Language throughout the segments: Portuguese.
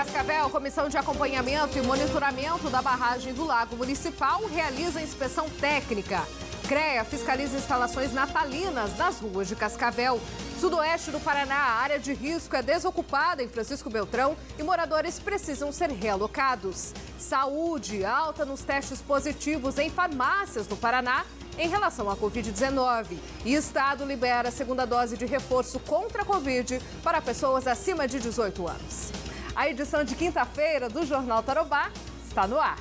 Cascavel, Comissão de Acompanhamento e Monitoramento da Barragem do Lago Municipal realiza inspeção técnica. CREA fiscaliza instalações natalinas nas ruas de Cascavel. Sudoeste do Paraná, a área de risco é desocupada em Francisco Beltrão e moradores precisam ser realocados. Saúde, alta nos testes positivos em farmácias no Paraná em relação à Covid-19. E Estado libera a segunda dose de reforço contra a Covid para pessoas acima de 18 anos. A edição de quinta-feira do Jornal Tarobá está no ar.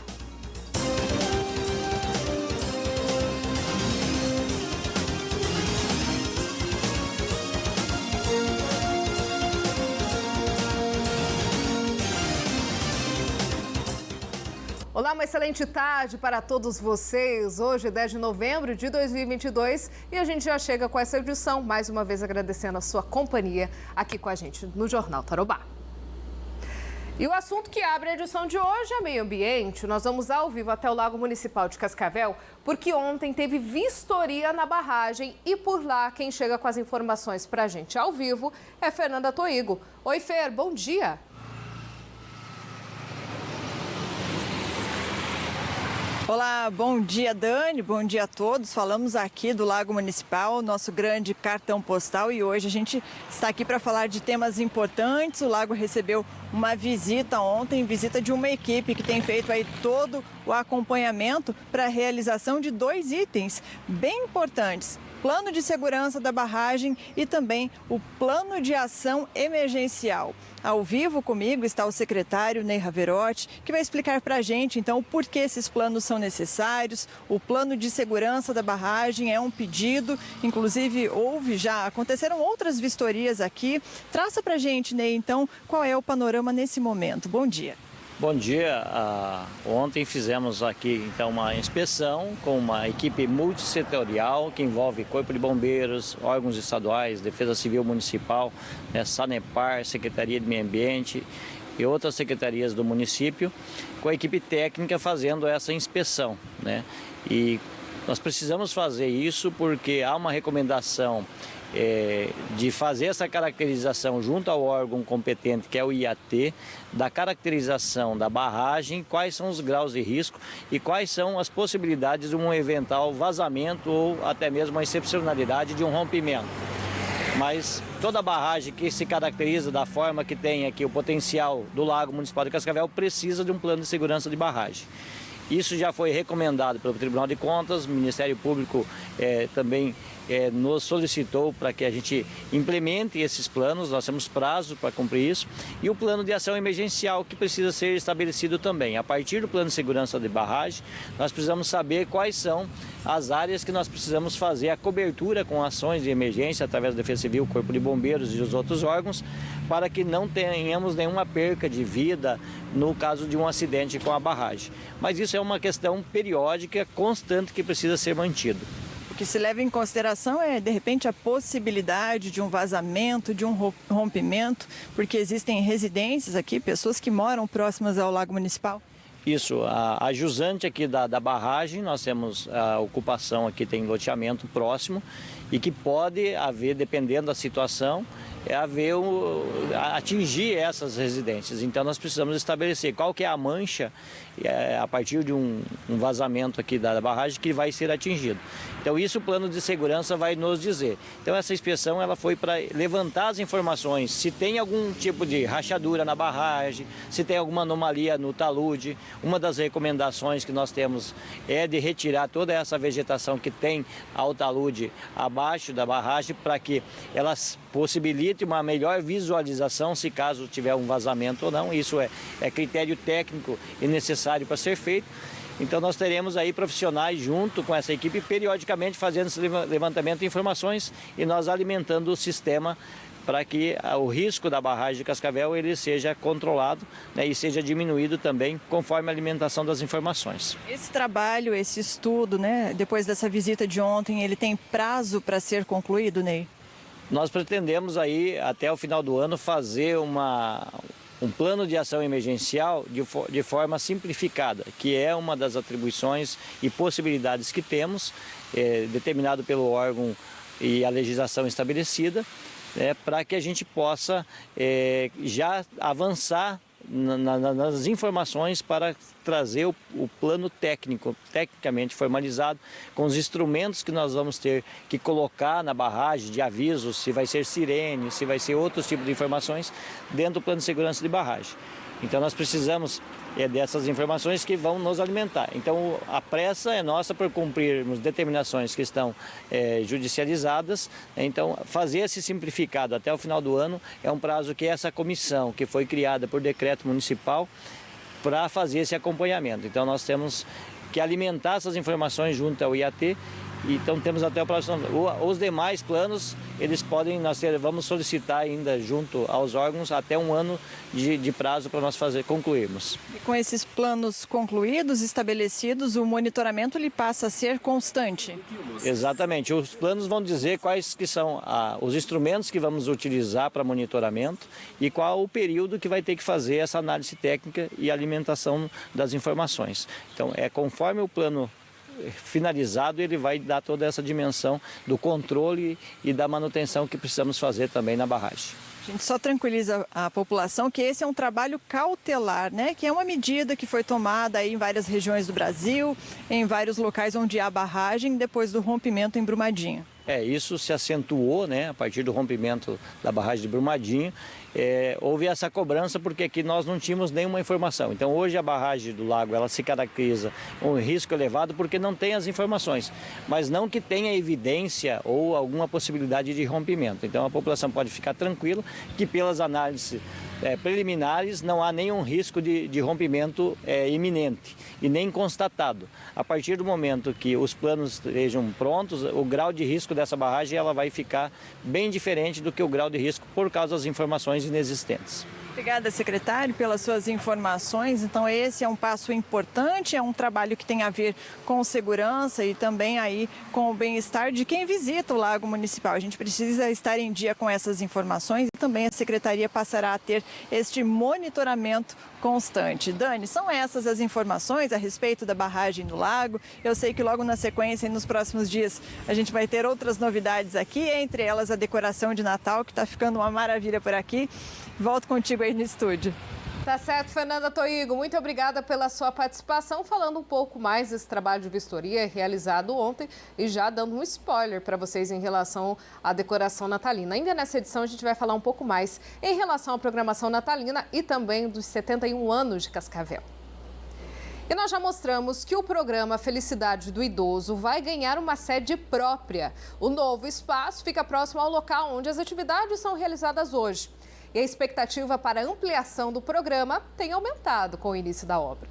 Olá, uma excelente tarde para todos vocês. Hoje é 10 de novembro de 2022 e a gente já chega com essa edição, mais uma vez agradecendo a sua companhia aqui com a gente no Jornal Tarobá. E o assunto que abre a edição de hoje é meio ambiente. Nós vamos ao vivo até o Lago Municipal de Cascavel, porque ontem teve vistoria na barragem e por lá quem chega com as informações para a gente ao vivo é Fernanda Toigo. Oi, Fer, bom dia. Olá, bom dia Dani, bom dia a todos. Falamos aqui do Lago Municipal, nosso grande cartão postal, e hoje a gente está aqui para falar de temas importantes. O lago recebeu uma visita ontem, visita de uma equipe que tem feito aí todo o acompanhamento para a realização de 2 itens bem importantes. Plano de segurança da barragem e também o plano de ação emergencial. Ao vivo comigo está o secretário Ney Raverotti, que vai explicar para a gente, então, por que esses planos são necessários. O plano de segurança da barragem é um pedido, inclusive aconteceram outras vistorias aqui. Traça para a gente, Ney, então, qual é o panorama nesse momento. Bom dia. Bom dia. Ontem fizemos aqui então uma inspeção com uma equipe multissetorial que envolve Corpo de Bombeiros, órgãos estaduais, Defesa Civil Municipal, Sanepar, Secretaria de Meio Ambiente e outras secretarias do município, com a equipe técnica fazendo essa inspeção, né? E nós precisamos fazer isso porque há uma recomendação de fazer essa caracterização junto ao órgão competente, que é o IAT, da caracterização da barragem, quais são os graus de risco e quais são as possibilidades de um eventual vazamento ou até mesmo a excepcionalidade de um rompimento. Mas toda barragem que se caracteriza da forma que tem aqui o potencial do Lago Municipal de Cascavel precisa de um plano de segurança de barragem. Isso já foi recomendado pelo Tribunal de Contas, o Ministério Público também nos solicitou para que a gente implemente esses planos. Nós temos prazo para cumprir isso, e o plano de ação emergencial que precisa ser estabelecido também. A partir do plano de segurança de barragem, nós precisamos saber quais são as áreas que nós precisamos fazer a cobertura com ações de emergência através da Defesa Civil, Corpo de Bombeiros e os outros órgãos, para que não tenhamos nenhuma perca de vida no caso de um acidente com a barragem. Mas isso é uma questão periódica, constante, que precisa ser mantido. O que se leva em consideração é, de repente, a possibilidade de um vazamento, de um rompimento, porque existem residências aqui, pessoas que moram próximas ao Lago Municipal. Isso, a jusante aqui da barragem, nós temos a ocupação aqui, tem loteamento próximo, e que pode haver, dependendo da situação, atingir essas residências. Então nós precisamos estabelecer qual que é a mancha a partir de um vazamento aqui da barragem que vai ser atingido. Então isso o plano de segurança vai nos dizer. Então essa inspeção ela foi para levantar as informações, se tem algum tipo de rachadura na barragem, se tem alguma anomalia no talude. Uma das recomendações que nós temos é de retirar toda essa vegetação que tem ao talude abaixo da barragem, para que elas possibilite uma melhor visualização se caso tiver um vazamento ou não. Isso é critério técnico e necessário para ser feito. Então nós teremos aí profissionais junto com essa equipe periodicamente fazendo esse levantamento de informações e nós alimentando o sistema para que o risco da barragem de Cascavel ele seja controlado, né, e seja diminuído também conforme a alimentação das informações. Esse trabalho, esse estudo, né, depois dessa visita de ontem, ele tem prazo para ser concluído, Ney? Nós pretendemos aí até o final do ano fazer um plano de ação emergencial de forma simplificada, que é uma das atribuições e possibilidades que temos, determinado pelo órgão e a legislação estabelecida, para que a gente possa já avançar nas informações para trazer o plano tecnicamente formalizado, com os instrumentos que nós vamos ter que colocar na barragem de avisos, se vai ser sirene, se vai ser outros tipos de informações, dentro do plano de segurança de barragem. Então nós precisamos dessas informações que vão nos alimentar. Então a pressa é nossa por cumprirmos determinações que estão judicializadas. Então fazer esse simplificado até o final do ano é um prazo que essa comissão, que foi criada por decreto municipal, para fazer esse acompanhamento. Então nós temos que alimentar essas informações junto ao IAT. Então temos até o próximo. Os demais planos, eles podem, vamos solicitar ainda junto aos órgãos até um ano de prazo para nós concluirmos. E com esses planos concluídos, estabelecidos, o monitoramento ele passa a ser constante? Exatamente. Os planos vão dizer quais que são os instrumentos que vamos utilizar para monitoramento e qual o período que vai ter que fazer essa análise técnica e alimentação das informações. Então conforme o plano finalizado, ele vai dar toda essa dimensão do controle e da manutenção que precisamos fazer também na barragem. A gente só tranquiliza a população que esse é um trabalho cautelar, né? Que é uma medida que foi tomada aí em várias regiões do Brasil, em vários locais onde há barragem, depois do rompimento em Brumadinho. Isso se acentuou, né, a partir do rompimento da barragem de Brumadinho. Houve essa cobrança porque aqui nós não tínhamos nenhuma informação. Então hoje a barragem do lago ela se caracteriza com um risco elevado porque não tem as informações, mas não que tenha evidência ou alguma possibilidade de rompimento. Então a população pode ficar tranquila que pelas análises preliminares não há nenhum risco de rompimento iminente e nem constatado. A partir do momento que os planos estejam prontos, o grau de risco dessa barragem ela vai ficar bem diferente do que o grau de risco por causa das informações inexistentes. Obrigada, secretário, pelas suas informações. Então, esse é um passo importante, é um trabalho que tem a ver com segurança e também aí com o bem-estar de quem visita o Lago Municipal. A gente precisa estar em dia com essas informações e também a secretaria passará a ter este monitoramento constante. Dani, são essas as informações a respeito da barragem do lago. Eu sei que logo na sequência e nos próximos dias a gente vai ter outras novidades aqui, entre elas a decoração de Natal, que está ficando uma maravilha por aqui. Volto contigo aí no estúdio. Tá certo, Fernanda Toigo. Muito obrigada pela sua participação, falando um pouco mais desse trabalho de vistoria realizado ontem e já dando um spoiler para vocês em relação à decoração natalina. Ainda nessa edição a gente vai falar um pouco mais em relação à programação natalina e também dos 71 anos de Cascavel. E nós já mostramos que o programa Felicidade do Idoso vai ganhar uma sede própria. O novo espaço fica próximo ao local onde as atividades são realizadas hoje. E a expectativa para a ampliação do programa tem aumentado com o início da obra.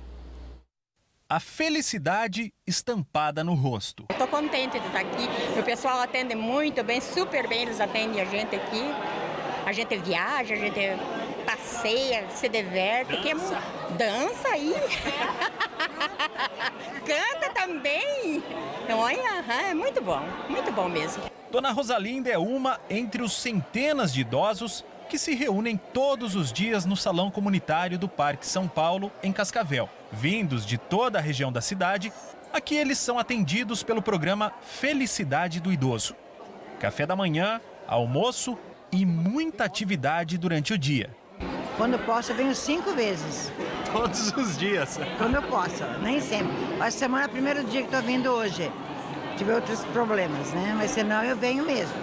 A felicidade estampada no rosto. Estou contente de estar aqui. O pessoal atende muito bem, super bem, eles atendem a gente aqui. A gente viaja, a gente passeia, se diverte. Dança aí. Canta também. Então, olha, é muito bom mesmo. Dona Rosalinda é uma entre os centenas de idosos que se reúnem todos os dias no Salão Comunitário do Parque São Paulo, em Cascavel. Vindos de toda a região da cidade, aqui eles são atendidos pelo programa Felicidade do Idoso. Café da manhã, almoço e muita atividade durante o dia. Quando eu posso, eu venho 5 vezes. Todos os dias? Quando eu posso, nem sempre. Essa semana é o primeiro dia que estou vindo hoje. Tive outros problemas, né? Mas senão eu venho mesmo.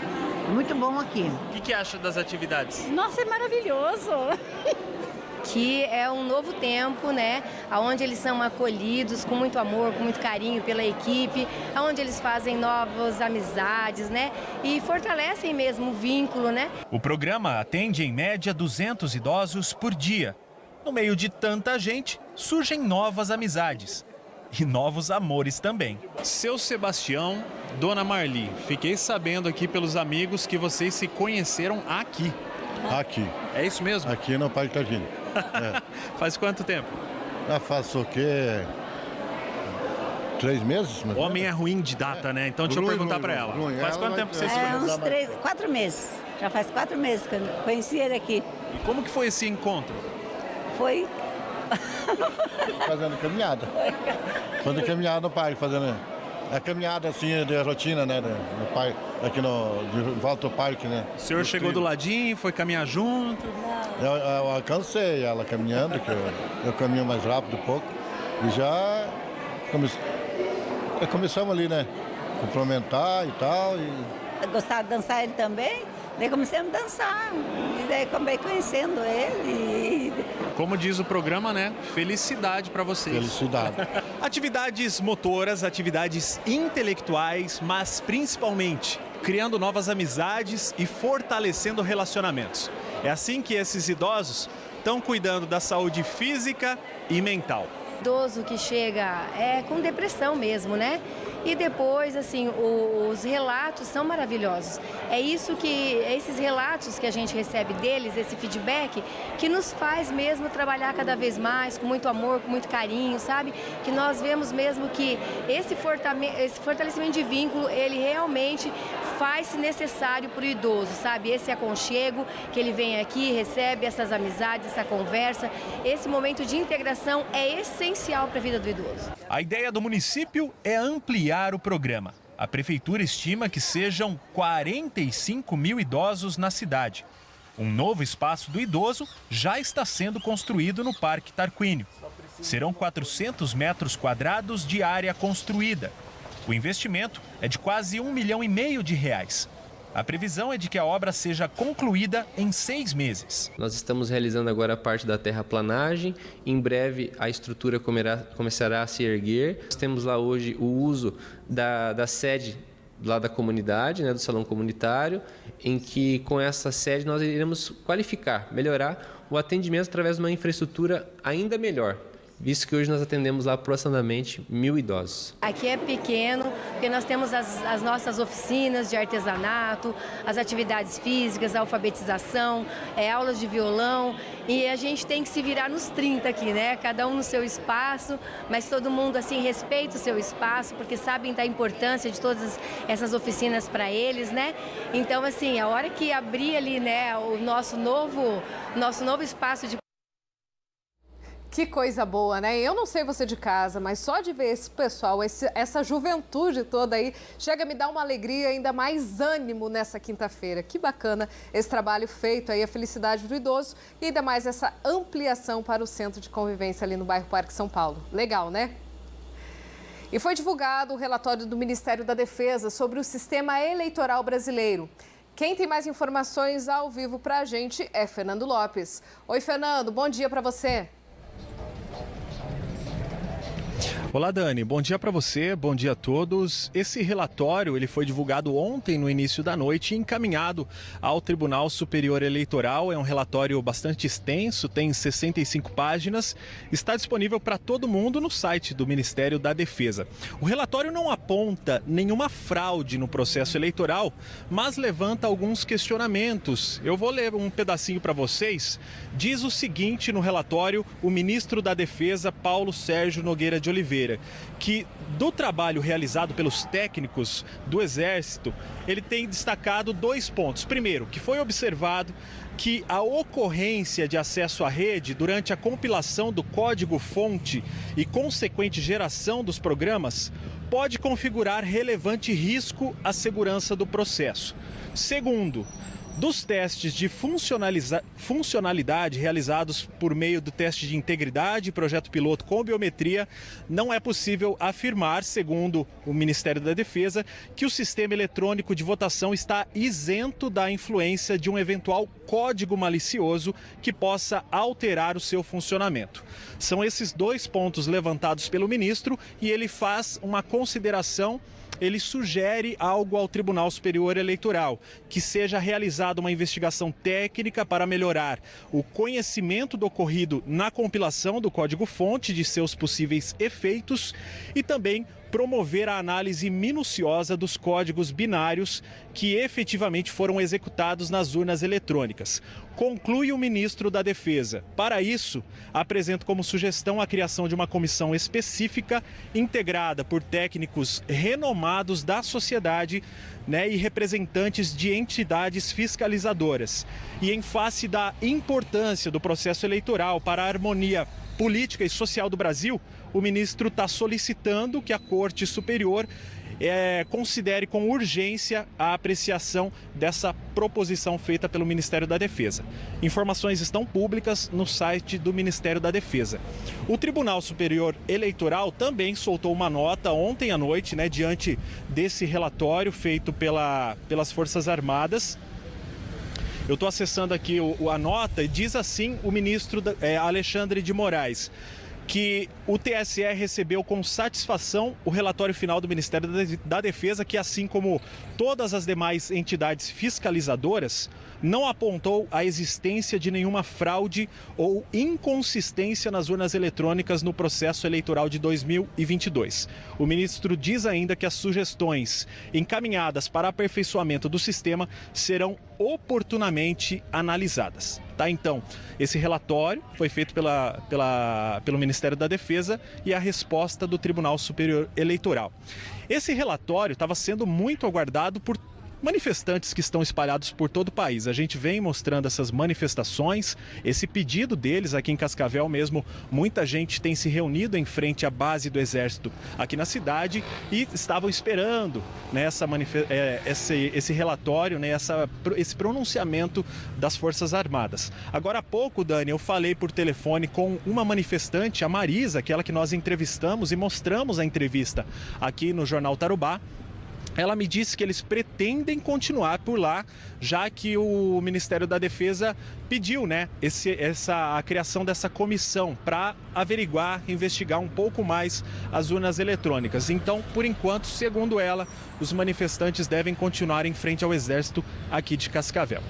Muito bom aqui. O que acha das atividades? Nossa, é maravilhoso! Que é um novo tempo, né? Onde eles são acolhidos com muito amor, com muito carinho pela equipe, onde eles fazem novas amizades, né? E fortalecem mesmo o vínculo, né? O programa atende em média 200 idosos por dia. No meio de tanta gente, surgem novas amizades. E novos amores também. Seu Sebastião, Dona Marli, fiquei sabendo aqui pelos amigos que vocês se conheceram aqui. Aqui. É isso mesmo? Aqui no Parque Targino. Faz quanto tempo? Faz o quê? 3 meses? O homem é ruim de data, né? Então deixa eu perguntar pra ela. Faz quanto tempo que vocês se conhecem? Uns 4 meses. Já faz 4 meses que eu conheci ele aqui. E como que foi esse encontro? Foi... Fazendo caminhada. Fazendo caminhada no parque, fazendo a caminhada assim de rotina, né? No parque, aqui de volta ao parque, né? O senhor chegou do ladinho, foi caminhar junto? Não, Eu alcancei ela caminhando, que eu caminho mais rápido um pouco. E já começamos ali, né? Complementar e tal. Eu gostava de dançar ele também, daí começamos a dançar. E daí acabei conhecendo ele. Como diz o programa, né? Felicidade para vocês. Felicidade. Atividades motoras, atividades intelectuais, mas principalmente criando novas amizades e fortalecendo relacionamentos. É assim que esses idosos estão cuidando da saúde física e mental. Idoso que chega com depressão mesmo, né? E depois, assim, os relatos são maravilhosos. Esses relatos que a gente recebe deles, esse feedback, que nos faz mesmo trabalhar cada vez mais, com muito amor, com muito carinho, sabe? Que nós vemos mesmo que esse fortalecimento de vínculo, ele realmente faz-se necessário para o idoso, sabe? Esse aconchego que ele vem aqui, recebe essas amizades, essa conversa, esse momento de integração é essencial para a vida do idoso. A ideia do município é ampliar o programa. A prefeitura estima que sejam 45 mil idosos na cidade. Um novo espaço do idoso já está sendo construído no Parque Tarquínio. Serão 400 metros quadrados de área construída. O investimento é de quase R$1,5 milhão. A previsão é de que a obra seja concluída em 6 meses. Nós estamos realizando agora a parte da terraplanagem. Em breve a estrutura começará a se erguer. Nós temos lá hoje o uso da sede lá da comunidade, né, do salão comunitário, em que com essa sede nós iremos qualificar, melhorar o atendimento através de uma infraestrutura ainda melhor. Visto que hoje nós atendemos lá aproximadamente 1.000 idosos. Aqui é pequeno, porque nós temos as nossas oficinas de artesanato, as atividades físicas, a alfabetização, aulas de violão, e a gente tem que se virar nos 30 aqui, né? Cada um no seu espaço, mas todo mundo assim respeita o seu espaço, porque sabem da importância de todas essas oficinas para eles, né? Então, assim, a hora que abrir ali, né, o nosso novo espaço de... Que coisa boa, né? Eu não sei você de casa, mas só de ver esse pessoal, essa juventude toda aí, chega a me dar uma alegria, ainda mais ânimo nessa quinta-feira. Que bacana esse trabalho feito aí, a felicidade do idoso e ainda mais essa ampliação para o centro de convivência ali no bairro Parque São Paulo. Legal, né? E foi divulgado o relatório do Ministério da Defesa sobre o sistema eleitoral brasileiro. Quem tem mais informações ao vivo para a gente é Fernando Lopes. Oi, Fernando, bom dia para você. Olá, Dani. Bom dia para você, bom dia a todos. Esse relatório ele foi divulgado ontem no início da noite e encaminhado ao Tribunal Superior Eleitoral. É um relatório bastante extenso, tem 65 páginas, está disponível para todo mundo no site do Ministério da Defesa. O relatório não aponta nenhuma fraude no processo eleitoral, mas levanta alguns questionamentos. Eu vou ler um pedacinho para vocês. Diz o seguinte no relatório o ministro da Defesa, Paulo Sérgio Nogueira de Oliveira, que do trabalho realizado pelos técnicos do Exército, ele tem destacado 2 pontos. Primeiro, que foi observado que a ocorrência de acesso à rede durante a compilação do código-fonte e consequente geração dos programas pode configurar relevante risco à segurança do processo. Segundo, dos testes de funcionalidade realizados por meio do teste de integridade e projeto piloto com biometria, não é possível afirmar, segundo o Ministério da Defesa, que o sistema eletrônico de votação está isento da influência de um eventual código malicioso que possa alterar o seu funcionamento. São esses 2 pontos levantados pelo ministro e ele faz uma consideração. Ele sugere algo ao Tribunal Superior Eleitoral, que seja realizada uma investigação técnica para melhorar o conhecimento do ocorrido na compilação do código-fonte de seus possíveis efeitos e também promover a análise minuciosa dos códigos binários que efetivamente foram executados nas urnas eletrônicas. Conclui o ministro da Defesa. Para isso, apresento como sugestão a criação de uma comissão específica integrada por técnicos renomados da sociedade, e representantes de entidades fiscalizadoras. E em face da importância do processo eleitoral para a harmonia política e social do Brasil, o ministro está solicitando que a Corte Superior considere com urgência a apreciação dessa proposição feita pelo Ministério da Defesa. Informações estão públicas no site do Ministério da Defesa. O Tribunal Superior Eleitoral também soltou uma nota ontem à noite, né, diante desse relatório feito pelas Forças Armadas. Eu estou acessando aqui a nota e diz assim o ministro Alexandre de Moraes, que o TSE recebeu com satisfação o relatório final do Ministério da Defesa, que, assim como todas as demais entidades fiscalizadoras, não apontou a existência de nenhuma fraude ou inconsistência nas urnas eletrônicas no processo eleitoral de 2022. O ministro diz ainda que as sugestões encaminhadas para aperfeiçoamento do sistema serão oportunamente analisadas. Tá, então, esse relatório foi feito pelo Ministério da Defesa e a resposta do Tribunal Superior Eleitoral. Esse relatório estava sendo muito aguardado por manifestantes que estão espalhados por todo o país. A gente vem mostrando essas manifestações, esse pedido deles aqui em Cascavel mesmo. Muita gente tem se reunido em frente à base do Exército aqui na cidade e estavam esperando, né, esse relatório, né, esse pronunciamento das Forças Armadas. Agora há pouco, Dani, eu falei por telefone com uma manifestante, a Marisa, aquela que nós entrevistamos e mostramos a entrevista aqui no Jornal Tarubá. Ela me disse que eles pretendem continuar por lá, já que o Ministério da Defesa pediu, né, a criação dessa comissão para averiguar, investigar um pouco mais as urnas eletrônicas. Então, por enquanto, segundo ela, os manifestantes devem continuar em frente ao Exército aqui de Cascavel.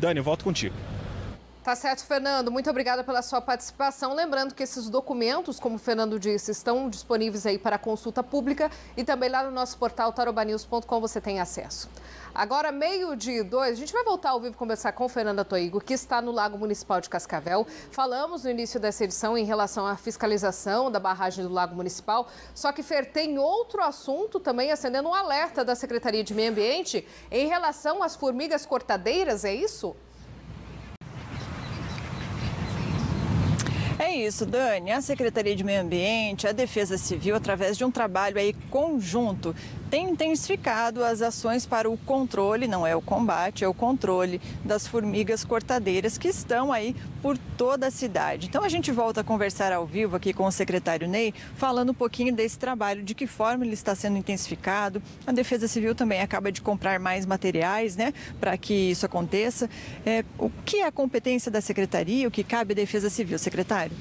Dani, eu volto contigo. Tá certo, Fernando. Muito obrigada pela sua participação. Lembrando que esses documentos, como o Fernando disse, estão disponíveis aí para consulta pública e também lá no nosso portal tarobanews.com você tem acesso. Agora, 12:02, a gente vai voltar ao vivo conversar com Fernanda Toigo, que está no Lago Municipal de Cascavel. Falamos no início dessa edição em relação à fiscalização da barragem do Lago Municipal, só que, Fer, tem outro assunto também acendendo um alerta da Secretaria de Meio Ambiente em relação às formigas cortadeiras, é isso? É isso, Dani. A Secretaria de Meio Ambiente, a Defesa Civil, através de um trabalho aí conjunto, tem intensificado as ações para o controle, não é o combate, é o controle das formigas cortadeiras que estão aí por toda a cidade. Então a gente volta a conversar ao vivo aqui com o secretário Ney, falando um pouquinho desse trabalho, de que forma ele está sendo intensificado. A Defesa Civil também acaba de comprar mais materiais, né, para que isso aconteça. O que é a competência da Secretaria, o que cabe à Defesa Civil, secretário?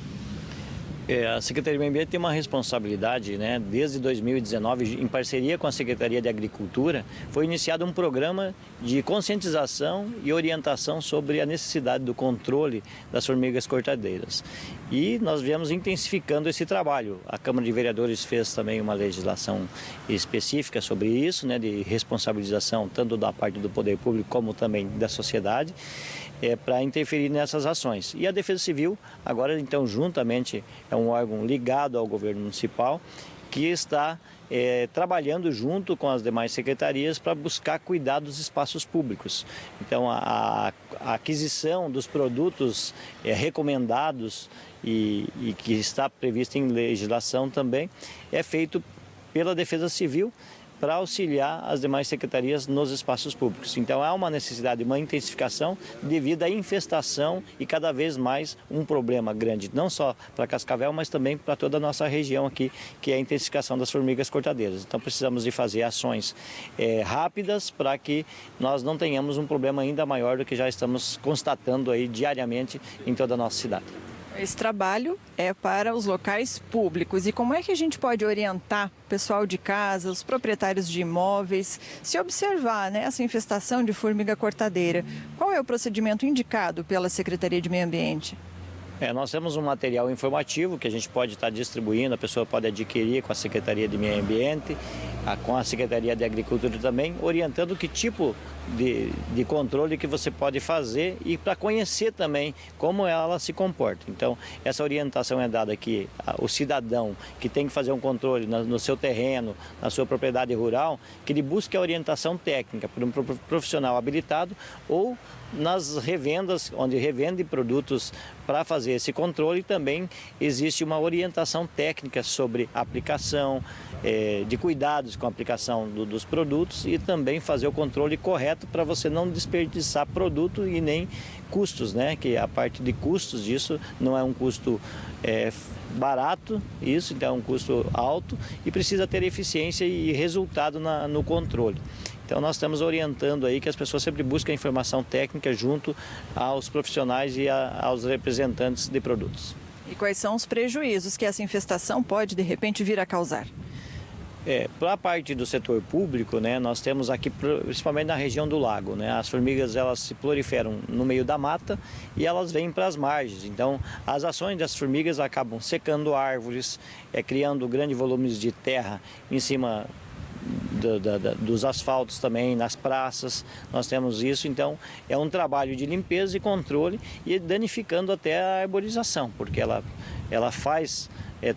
A Secretaria de Meio Ambiente tem uma responsabilidade, né? Desde 2019, em parceria com a Secretaria de Agricultura, foi iniciado um programa de conscientização e orientação sobre a necessidade do controle das formigas cortadeiras. E nós viemos intensificando esse trabalho. A Câmara de Vereadores fez também uma legislação específica sobre isso, né? De responsabilização tanto da parte do poder público como também da sociedade, para interferir nessas ações. E a Defesa Civil, agora então juntamente, é um órgão ligado ao governo municipal que está trabalhando junto com as demais secretarias para buscar cuidar dos espaços públicos. Então a aquisição dos produtos recomendados e que está previsto em legislação também é feito pela Defesa Civil para auxiliar as demais secretarias nos espaços públicos. Então há uma necessidade de uma intensificação devido à infestação e cada vez mais um problema grande, não só para Cascavel, mas também para toda a nossa região aqui, que é a intensificação das formigas cortadeiras. Então precisamos de fazer ações rápidas para que nós não tenhamos um problema ainda maior do que já estamos constatando aí diariamente em toda a nossa cidade. Esse trabalho é para os locais públicos. E como é que a gente pode orientar o pessoal de casa, os proprietários de imóveis, se observar, né, essa infestação de formiga cortadeira? Qual é o procedimento indicado pela Secretaria de Meio Ambiente? Nós temos um material informativo que a gente pode estar distribuindo, a pessoa pode adquirir com a Secretaria de Meio Ambiente, com a Secretaria de Agricultura também, orientando que tipo de controle que você pode fazer e para conhecer também como ela se comporta. Então, essa orientação é dada aqui, o cidadão que tem que fazer um controle no seu terreno, na sua propriedade rural, que ele busque a orientação técnica por um profissional habilitado ou nas revendas, onde revende produtos para fazer esse controle também existe uma orientação técnica sobre a aplicação, de cuidados com a aplicação dos produtos e também fazer o controle correto para você não desperdiçar produto e nem custos, né? Que a parte de custos disso não é um custo barato, isso, então é um custo alto e precisa ter eficiência e resultado no controle. Então nós estamos orientando aí que as pessoas sempre busquem informação técnica junto aos profissionais e aos representantes de produtos. E quais são os prejuízos que essa infestação pode de repente vir a causar? Para a parte do setor público, né, nós temos aqui, principalmente na região do lago, né, as formigas elas se proliferam no meio da mata e elas vêm para as margens. Então, as ações das formigas acabam secando árvores, criando grandes volumes de terra em cima dos asfaltos também, nas praças, nós temos isso. Então, é um trabalho de limpeza e controle e danificando até a arborização, porque ela faz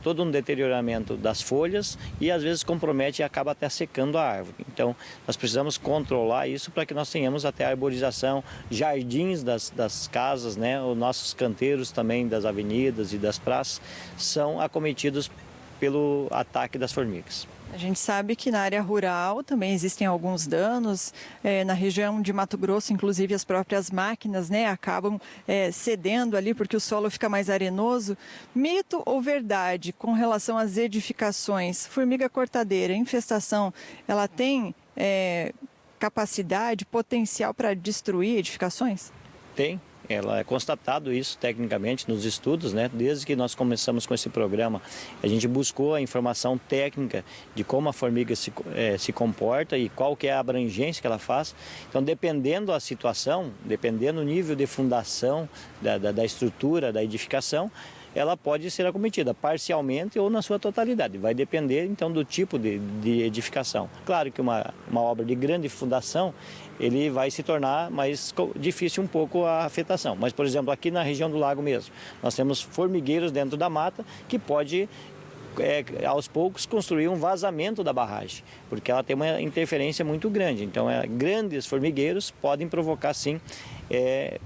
todo um deterioramento das folhas e às vezes compromete e acaba até secando a árvore. Então, nós precisamos controlar isso para que nós tenhamos até a arborização, jardins das casas, né? Os nossos canteiros também das avenidas e das praças são acometidos pelo ataque das formigas. A gente sabe que na área rural também existem alguns danos. Na região de Mato Grosso, inclusive, as próprias máquinas, né, acabam cedendo ali porque o solo fica mais arenoso. Mito ou verdade com relação às edificações? Formiga cortadeira, infestação, ela tem capacidade, potencial para destruir edificações? Tem. Ela é constatado isso tecnicamente nos estudos, né? Desde que nós começamos com esse programa, a gente buscou a informação técnica de como a formiga se comporta e qual que é a abrangência que ela faz. Então, dependendo da situação, dependendo do nível de fundação, da estrutura, da edificação, ela pode ser acometida parcialmente ou na sua totalidade. Vai depender, então, do tipo de edificação. Claro que uma obra de grande fundação, ele vai se tornar mais difícil um pouco a afetação. Mas, por exemplo, aqui na região do lago mesmo, nós temos formigueiros dentro da mata que pode, aos poucos, construir um vazamento da barragem, porque ela tem uma interferência muito grande. Então, grandes formigueiros podem provocar, sim,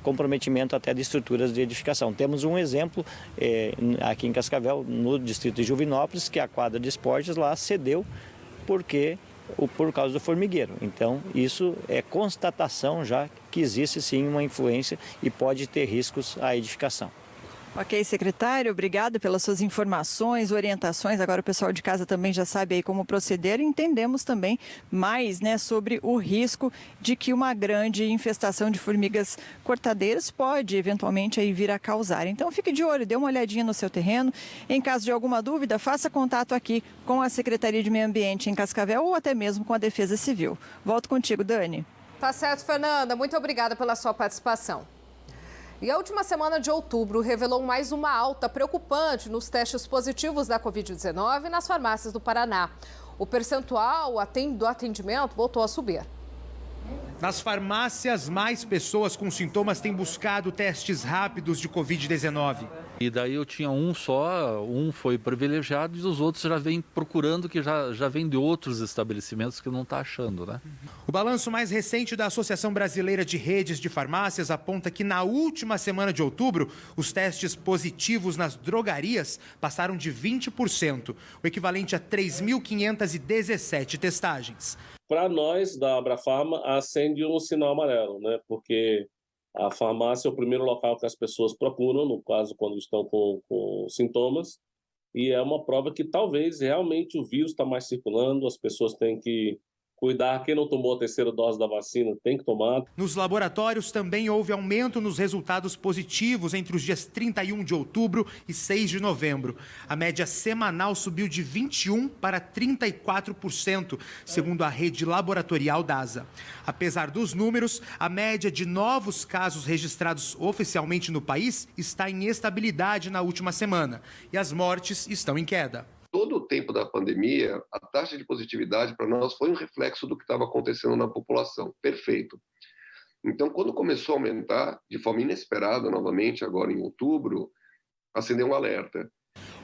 comprometimento até de estruturas de edificação. Temos um exemplo aqui em Cascavel, no distrito de Juvinópolis, que a quadra de esportes lá cedeu por causa do formigueiro. Então, isso é constatação já que existe sim uma influência e pode ter riscos à edificação. Ok, secretário, obrigado pelas suas informações, orientações. Agora o pessoal de casa também já sabe aí como proceder. Entendemos também mais, né, sobre o risco de que uma grande infestação de formigas cortadeiras pode eventualmente aí vir a causar. Então fique de olho, dê uma olhadinha no seu terreno. Em caso de alguma dúvida, faça contato aqui com a Secretaria de Meio Ambiente em Cascavel ou até mesmo com a Defesa Civil. Volto contigo, Dani. Tá certo, Fernanda. Muito obrigada pela sua participação. E a última semana de outubro revelou mais uma alta preocupante nos testes positivos da Covid-19 nas farmácias do Paraná. O percentual do atendimento voltou a subir. Nas farmácias, mais pessoas com sintomas têm buscado testes rápidos de Covid-19. E daí eu tinha um só, um foi privilegiado e os outros já vêm procurando, que já vem de outros estabelecimentos que não está achando, né? O balanço mais recente da Associação Brasileira de Redes de Farmácias aponta que na última semana de outubro, os testes positivos nas drogarias passaram de 20%, o equivalente a 3.517 testagens. Para nós, da Abrafarma, acende um sinal amarelo, né? Porque a farmácia é o primeiro local que as pessoas procuram, no caso, quando estão com sintomas, e é uma prova que talvez realmente o vírus está mais circulando, as pessoas têm que cuidar. Quem não tomou a terceira dose da vacina tem que tomar. Nos laboratórios também houve aumento nos resultados positivos entre os dias 31 de outubro e 6 de novembro. A média semanal subiu de 21% para 34%, segundo a rede laboratorial DASA. Apesar dos números, a média de novos casos registrados oficialmente no país está em estabilidade na última semana e as mortes estão em queda. Todo o tempo da pandemia, a taxa de positividade para nós foi um reflexo do que estava acontecendo na população. Perfeito. Então, quando começou a aumentar de forma inesperada novamente, agora em outubro, acendeu um alerta.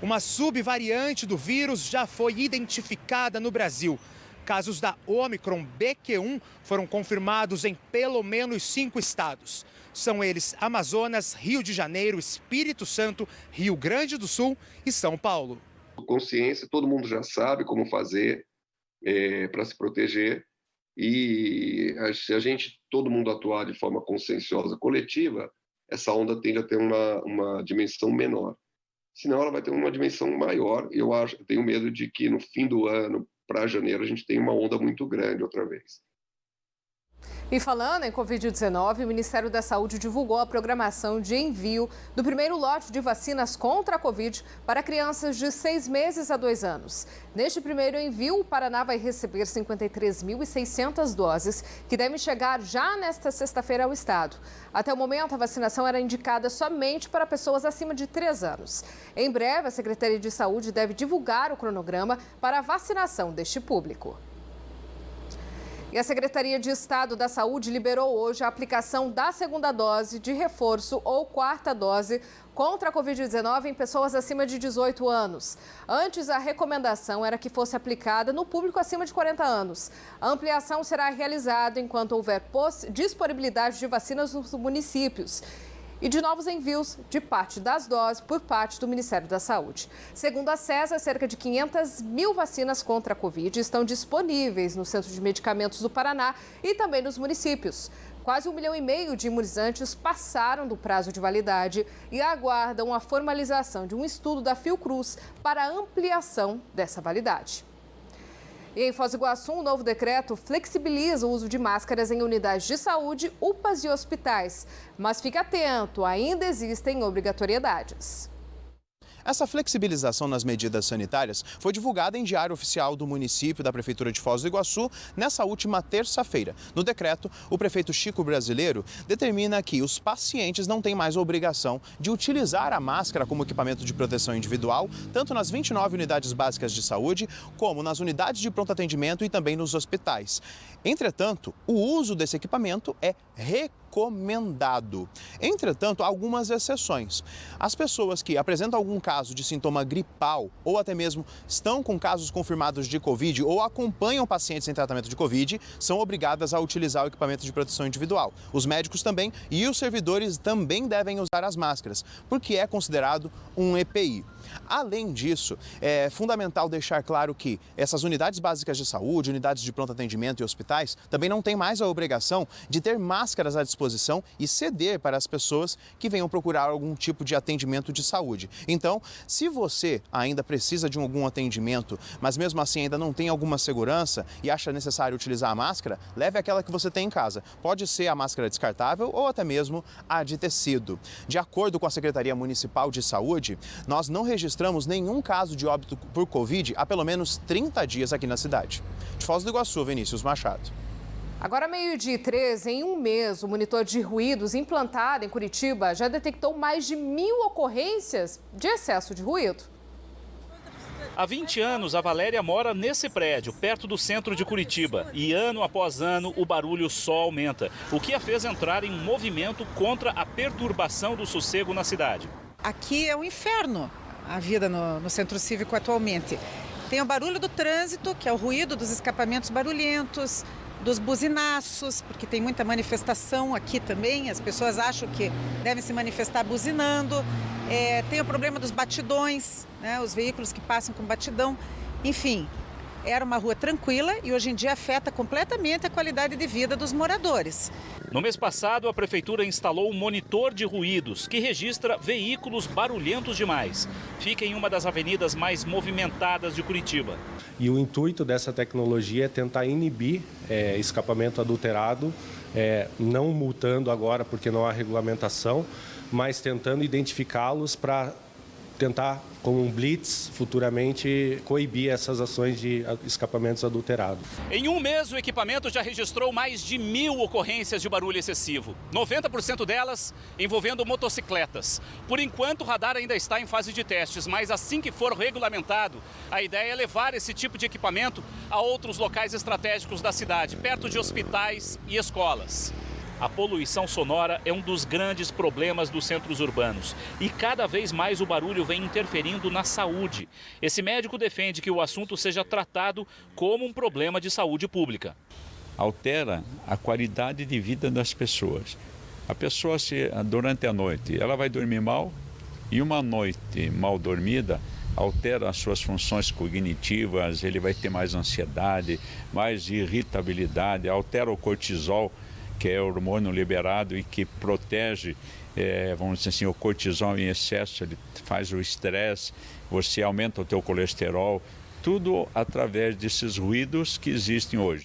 Uma subvariante do vírus já foi identificada no Brasil. Casos da Omicron BQ1 foram confirmados em pelo menos 5 estados. São eles Amazonas, Rio de Janeiro, Espírito Santo, Rio Grande do Sul e São Paulo. Consciência, todo mundo já sabe como fazer para se proteger, e se a gente, todo mundo atuar de forma conscienciosa, coletiva, essa onda tende a ter uma dimensão menor. Senão ela vai ter uma dimensão maior, e eu tenho medo de que no fim do ano, para janeiro, a gente tenha uma onda muito grande outra vez. E falando em Covid-19, o Ministério da Saúde divulgou a programação de envio do primeiro lote de vacinas contra a Covid para crianças de 6 meses a 2 anos. Neste primeiro envio, o Paraná vai receber 53.600 doses, que devem chegar já nesta sexta-feira ao estado. Até o momento, a vacinação era indicada somente para pessoas acima de 3 anos. Em breve, a Secretaria de Saúde deve divulgar o cronograma para a vacinação deste público. E a Secretaria de Estado da Saúde liberou hoje a aplicação da segunda dose de reforço ou quarta dose contra a Covid-19 em pessoas acima de 18 anos. Antes, a recomendação era que fosse aplicada no público acima de 40 anos. A ampliação será realizada enquanto houver disponibilidade de vacinas nos municípios e de novos envios de parte das doses por parte do Ministério da Saúde. Segundo a CESA, cerca de 500 mil vacinas contra a Covid estão disponíveis no Centro de Medicamentos do Paraná e também nos municípios. Quase 1,5 milhão de imunizantes passaram do prazo de validade e aguardam a formalização de um estudo da Fiocruz para a ampliação dessa validade. E em Foz do Iguaçu, um novo decreto flexibiliza o uso de máscaras em unidades de saúde, UPAs e hospitais. Mas fique atento, ainda existem obrigatoriedades. Essa flexibilização nas medidas sanitárias foi divulgada em Diário Oficial do município da Prefeitura de Foz do Iguaçu nessa última terça-feira. No decreto, o prefeito Chico Brasileiro determina que os pacientes não têm mais a obrigação de utilizar a máscara como equipamento de proteção individual, tanto nas 29 unidades básicas de saúde, como nas unidades de pronto atendimento e também nos hospitais. Entretanto, o uso desse equipamento é recomendado. Entretanto, há algumas exceções. As pessoas que apresentam algum caso de sintoma gripal ou até mesmo estão com casos confirmados de Covid ou acompanham pacientes em tratamento de Covid são obrigadas a utilizar o equipamento de proteção individual. Os médicos também e os servidores também devem usar as máscaras, porque é considerado um EPI. Além disso, é fundamental deixar claro que essas unidades básicas de saúde, unidades de pronto atendimento e hospitais também não têm mais a obrigação de ter máscaras à disposição e ceder para as pessoas que venham procurar algum tipo de atendimento de saúde. Então, se você ainda precisa de algum atendimento, mas mesmo assim ainda não tem alguma segurança e acha necessário utilizar a máscara, leve aquela que você tem em casa. Pode ser a máscara descartável ou até mesmo a de tecido. De acordo com a Secretaria Municipal de Saúde, nós não registramos nenhum caso de óbito por Covid há pelo menos 30 dias aqui na cidade. De Foz do Iguaçu, Vinícius Machado. Agora, 12h13, em um mês, o monitor de ruídos implantado em Curitiba já detectou mais de 1.000 ocorrências de excesso de ruído. Há 20 anos, a Valéria mora nesse prédio, perto do centro de Curitiba. E ano após ano, o barulho só aumenta, o que a fez entrar em movimento contra a perturbação do sossego na cidade. Aqui é um inferno a vida no centro cívico atualmente. Tem o barulho do trânsito, que é o ruído dos escapamentos barulhentos, dos buzinaços, porque tem muita manifestação aqui também, as pessoas acham que devem se manifestar buzinando. Tem o problema dos batidões, né, os veículos que passam com batidão. Enfim, era uma rua tranquila e hoje em dia afeta completamente a qualidade de vida dos moradores. No mês passado, a prefeitura instalou um monitor de ruídos que registra veículos barulhentos demais. Fica em uma das avenidas mais movimentadas de Curitiba. E o intuito dessa tecnologia é tentar inibir escapamento adulterado, não multando agora porque não há regulamentação, mas tentando identificá-los para tentar, como um blitz, futuramente coibir essas ações de escapamentos adulterados. Em um mês, o equipamento já registrou mais de 1.000 ocorrências de barulho excessivo, 90% delas envolvendo motocicletas. Por enquanto, o radar ainda está em fase de testes, mas assim que for regulamentado, a ideia é levar esse tipo de equipamento a outros locais estratégicos da cidade, perto de hospitais e escolas. A poluição sonora é um dos grandes problemas dos centros urbanos e cada vez mais o barulho vem interferindo na saúde. Esse médico defende que o assunto seja tratado como um problema de saúde pública. Altera a qualidade de vida das pessoas. A pessoa, durante a noite, ela vai dormir mal, e uma noite mal dormida altera as suas funções cognitivas, ele vai ter mais ansiedade, mais irritabilidade, altera o cortisol, que é o hormônio liberado e que protege, vamos dizer assim, o cortisol em excesso, ele faz o estresse, você aumenta o teu colesterol, tudo através desses ruídos que existem hoje.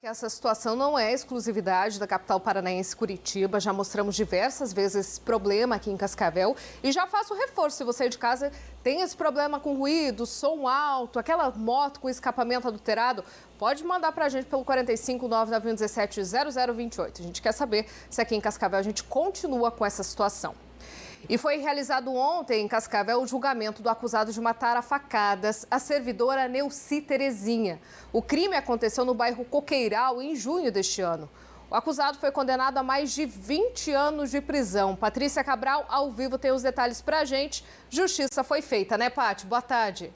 Essa situação não é exclusividade da capital paranaense Curitiba, já mostramos diversas vezes esse problema aqui em Cascavel e já faço reforço, se você de casa tem esse problema com ruído, som alto, aquela moto com escapamento adulterado, pode mandar para a gente pelo 45 99117 0028. A gente quer saber se aqui em Cascavel a gente continua com essa situação. E foi realizado ontem em Cascavel o julgamento do acusado de matar a facadas a servidora Neuci Terezinha. O crime aconteceu no bairro Coqueiral em junho deste ano. O acusado foi condenado a mais de 20 anos de prisão. Patrícia Cabral, ao vivo, tem os detalhes pra gente. Justiça foi feita, né, Paty? Boa tarde.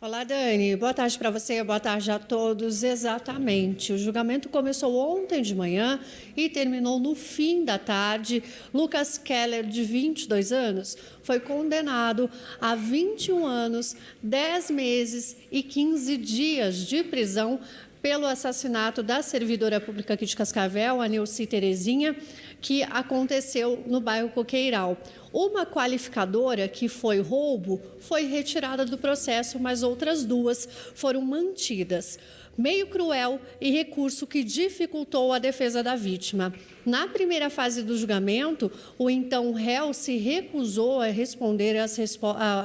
Olá, Dani. Boa tarde para você, boa tarde a todos. Exatamente. O julgamento começou ontem de manhã e terminou no fim da tarde. Lucas Keller, de 22 anos, foi condenado a 21 anos, 10 meses e 15 dias de prisão pelo assassinato da servidora pública aqui de Cascavel, a Neuci Terezinha, que aconteceu no bairro Coqueiral. Uma qualificadora, que foi roubo, foi retirada do processo, mas outras duas foram mantidas. Meio cruel e recurso que dificultou a defesa da vítima. Na primeira fase do julgamento, o então réu se recusou a responder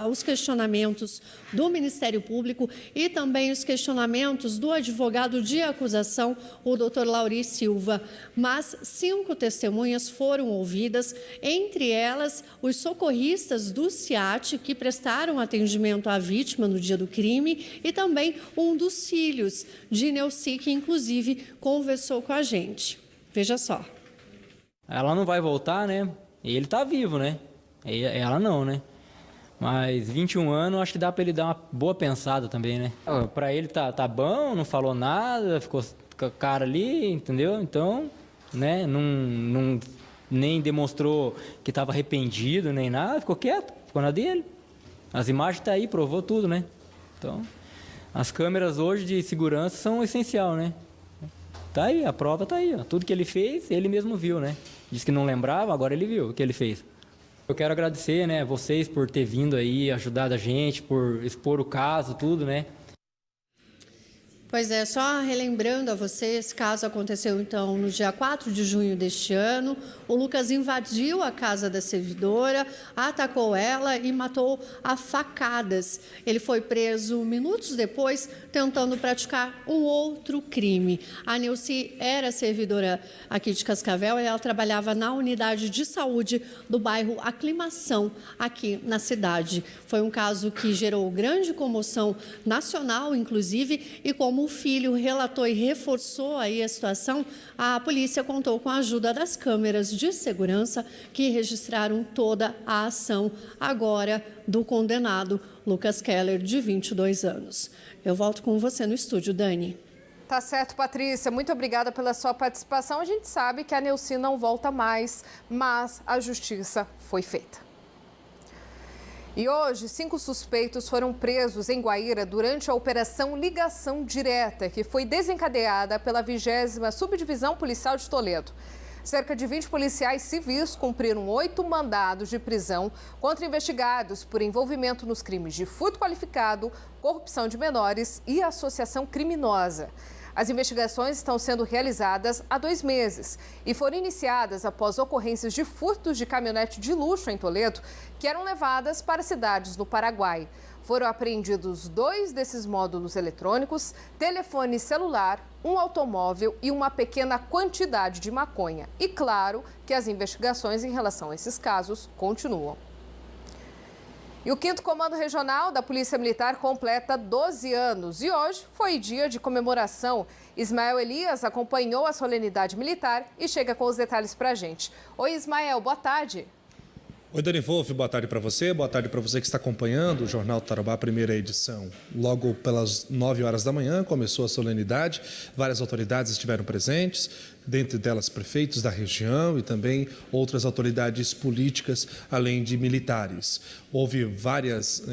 aos questionamentos do Ministério Público e também os questionamentos do advogado de acusação, o Dr. Lauri Silva. Mas 5 testemunhas foram ouvidas, entre elas os socorristas do SIAT, que prestaram atendimento à vítima no dia do crime, e também um dos filhos de Neuci, que inclusive conversou com a gente. Veja só. Ela não vai voltar, né? E ele tá vivo, né? Ela não, né? Mas 21 anos, acho que dá para ele dar uma boa pensada também, né? Para ele tá bom, não falou nada, ficou com a cara ali, entendeu? Então, né? Não nem demonstrou que estava arrependido, nem nada, ficou quieto, ficou na dele. As imagens tá aí, provou tudo, né? Então, as câmeras hoje de segurança são essencial, né? Tá aí, a prova tá aí, ó. Tudo que ele fez, ele mesmo viu, né? Disse que não lembrava, agora ele viu o que ele fez. Eu quero agradecer, né, vocês por ter vindo aí, ajudado a gente, por expor o caso, tudo, né? Pois é, só relembrando a vocês, esse caso aconteceu então no dia 4 de junho deste ano. O Lucas invadiu a casa da servidora, atacou ela e matou a facadas. Ele foi preso minutos depois, tentando praticar um outro crime. A Neuci era servidora aqui de Cascavel e ela trabalhava na unidade de saúde do bairro Aclimação, aqui na cidade. Foi um caso que gerou grande comoção nacional, inclusive, e como o filho relatou e reforçou aí a situação, a polícia contou com a ajuda das câmeras de segurança que registraram toda a ação agora do condenado Lucas Keller, de 22 anos. Eu volto com você no estúdio, Dani. Tá certo, Patrícia. Muito obrigada pela sua participação. A gente sabe que a Neuci não volta mais, mas a justiça foi feita. E hoje, 5 suspeitos foram presos em Guaíra durante a Operação Ligação Direta, que foi desencadeada pela 20ª Subdivisão Policial de Toledo. Cerca de 20 policiais civis cumpriram 8 mandados de prisão contra investigados por envolvimento nos crimes de furto qualificado, corrupção de menores e associação criminosa. As investigações estão sendo realizadas há 2 meses e foram iniciadas após ocorrências de furtos de caminhonete de luxo em Toledo, que eram levadas para cidades no Paraguai. Foram apreendidos 2 desses módulos eletrônicos, telefone celular, um automóvel e uma pequena quantidade de maconha. E claro que as investigações em relação a esses casos continuam. E o 5º Comando Regional da Polícia Militar completa 12 anos e hoje foi dia de comemoração. Ismael Elias acompanhou a solenidade militar e chega com os detalhes para a gente. Oi, Ismael, boa tarde. Oi, Dani Wolf, boa tarde para você que está acompanhando o Jornal Tarobá, primeira edição. Logo pelas 9 horas da manhã começou a solenidade, várias autoridades estiveram presentes, dentre delas prefeitos da região e também outras autoridades políticas, além de militares. Houve várias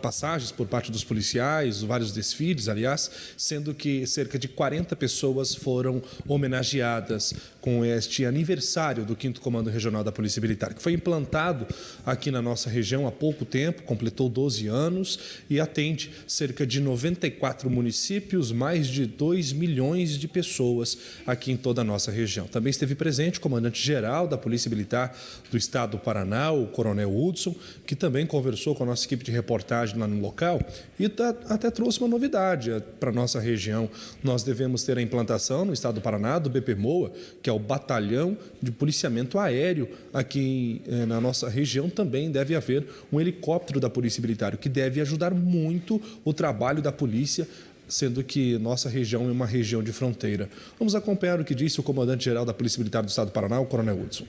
passagens por parte dos policiais, vários desfiles, aliás, sendo que cerca de 40 pessoas foram homenageadas com este aniversário do 5º Comando Regional da Polícia Militar, que foi implantado aqui na nossa região há pouco tempo, completou 12 anos e atende cerca de 94 municípios, mais de 2 milhões de pessoas aqui em toda a nossa região. Também esteve presente o comandante-geral da Polícia Militar do Estado do Paraná, o Coronel Hudson, que também conversou com a nossa equipe de reportagem lá no local e até trouxe uma novidade para a nossa região. Nós devemos ter a implantação no Estado do Paraná do BPMOA, que é o Batalhão de Policiamento Aéreo. Aqui na nossa região também deve haver um helicóptero da Polícia Militar, o que deve ajudar muito o trabalho da polícia, sendo que nossa região é uma região de fronteira. Vamos acompanhar o que disse o comandante-geral da Polícia Militar do Estado do Paraná, o Coronel Hudson.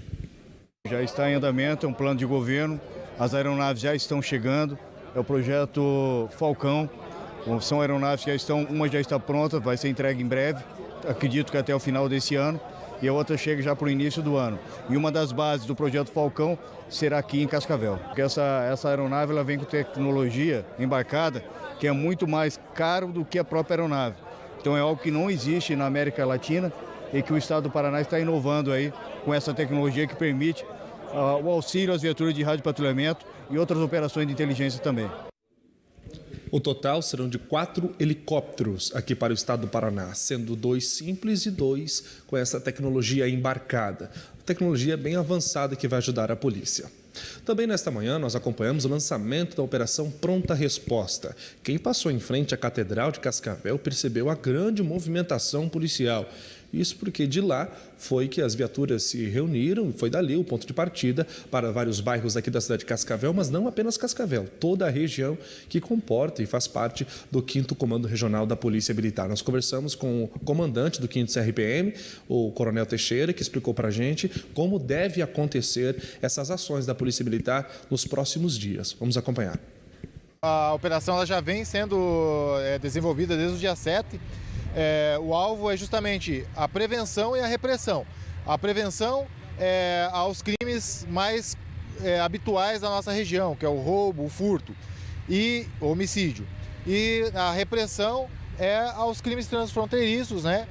Já está em andamento, é um plano de governo, as aeronaves já estão chegando, é o projeto Falcão, são aeronaves que uma já está pronta, vai ser entregue em breve, acredito que até o final desse ano, e a outra chega já para o início do ano. E uma das bases do projeto Falcão será aqui em Cascavel, porque essa aeronave ela vem com tecnologia embarcada, que é muito mais caro do que a própria aeronave. Então é algo que não existe na América Latina e que o Estado do Paraná está inovando aí com essa tecnologia que permite o auxílio às viaturas de radiopatrulhamento e outras operações de inteligência também. O total serão de 4 helicópteros aqui para o Estado do Paraná, sendo 2 simples e 2 com essa tecnologia embarcada. Tecnologia bem avançada que vai ajudar a polícia. Também nesta manhã nós acompanhamos o lançamento da Operação Pronta Resposta. Quem passou em frente à Catedral de Cascavel percebeu a grande movimentação policial. Isso porque de lá foi que as viaturas se reuniram, foi dali o ponto de partida para vários bairros aqui da cidade de Cascavel, mas não apenas Cascavel, toda a região que comporta e faz parte do 5º Comando Regional da Polícia Militar. Nós conversamos com o comandante do 5º CRPM, o Coronel Teixeira, que explicou para a gente como deve acontecer essas ações da Polícia Militar nos próximos dias. Vamos acompanhar. A operação ela já vem sendo desenvolvida desde o dia 7. O alvo é justamente a prevenção e a repressão. A prevenção aos crimes mais habituais da nossa região, que é o roubo, o furto e o homicídio. E a repressão aos crimes transfronteiriços, né?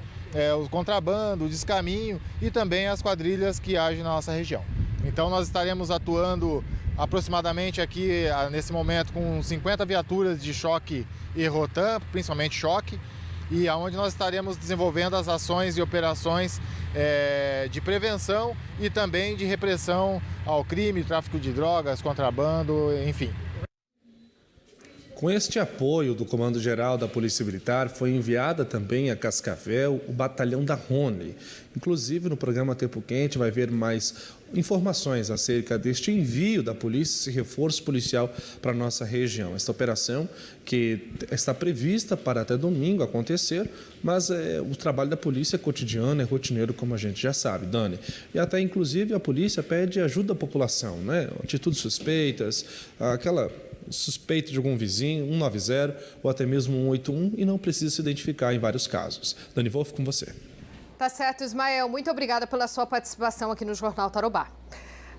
O contrabando, o descaminho e também as quadrilhas que agem na nossa região. Então nós estaremos atuando aproximadamente aqui, nesse momento, com 50 viaturas de choque e rotam, principalmente choque, e aonde nós estaremos desenvolvendo as ações e operações de prevenção e também de repressão ao crime, tráfico de drogas, contrabando, enfim. Com este apoio do Comando-Geral da Polícia Militar, foi enviada também a Cascavel o Batalhão da Rony. Inclusive, no programa Tempo Quente vai haver mais informações acerca deste envio da polícia, esse reforço policial para a nossa região. Esta operação que está prevista para até domingo acontecer, mas o trabalho da polícia é cotidiano, é rotineiro, como a gente já sabe, Dani. E até, inclusive, a polícia pede ajuda à população, né? Atitudes suspeitas, aquela suspeito de algum vizinho, 190 ou até mesmo 181 e não precisa se identificar em vários casos. Dani Wolf, com você. Tá certo, Ismael. Muito obrigada pela sua participação aqui no Jornal Tarobá.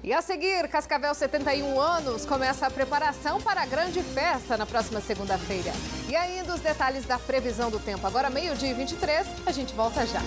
E a seguir, Cascavel 71 anos começa a preparação para a grande festa na próxima segunda-feira. E ainda os detalhes da previsão do tempo. Agora, 12h23, a gente volta já.